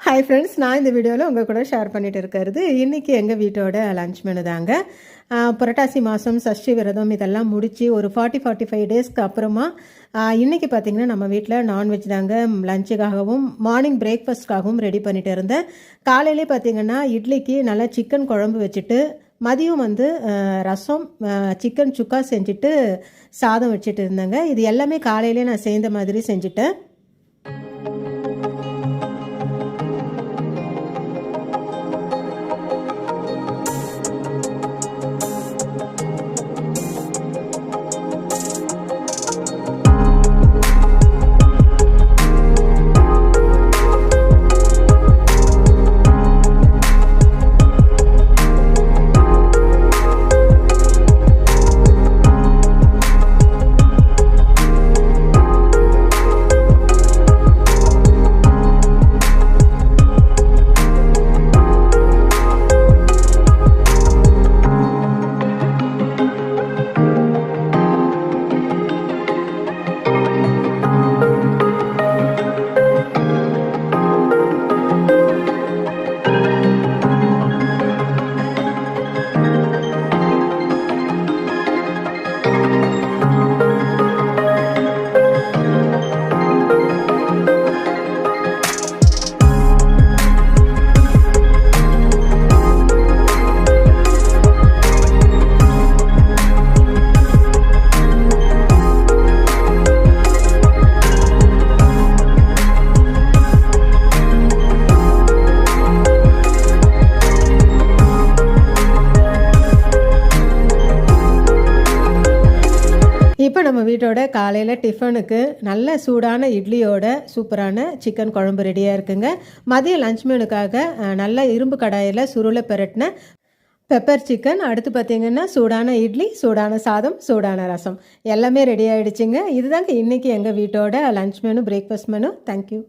Hi friends, நான் இந்த வீடியோவில் உங்கள் கூட ஷேர் பண்ணிட்டு இருக்கிறது இன்றைக்கி எங்கள் வீட்டோட லன்ச் மெனு தாங்க. புரட்டாசி மாதம் சஷ்டி விரதம் இதெல்லாம் முடித்து ஒரு 45 டேஸ்க்கு அப்புறமா இன்றைக்கி பார்த்திங்கன்னா நம்ம வீட்டில் நான்வெஜ் தாங்க. லஞ்சுக்காகவும் மார்னிங் பிரேக்ஃபாஸ்ட்காகவும் ரெடி பண்ணிட்டு இருந்தேன். காலையிலே பார்த்திங்கன்னா இட்லிக்கு நல்லா சிக்கன் குழம்பு வச்சுட்டு, மதியம் ரசம், சிக்கன் சுக்கா செஞ்சுட்டு சாதம் வச்சுட்டு இருந்தேங்க. இது எல்லாமே காலையிலே நான் சேர்ந்த மாதிரி செஞ்சுட்டேன். இப்போ நம்ம வீட்டோட காலையில் டிஃபனுக்கு நல்ல சூடான இட்லியோட சூப்பரான சிக்கன் குழம்பு ரெடியாக இருக்குங்க. மதிய லஞ்ச் மெனுக்காக நல்ல இரும்பு கடாயில் சுருளை பெரட்டின பெப்பர் சிக்கன், அடுத்து பார்த்திங்கன்னா சூடான இட்லி, சூடான சாதம், சூடான ரசம் எல்லாமே ரெடி ஆகிடுச்சுங்க. இதுதாங்க இன்றைக்கி எங்கள் வீட்டோட lunch menu, breakfast menu. Thank you.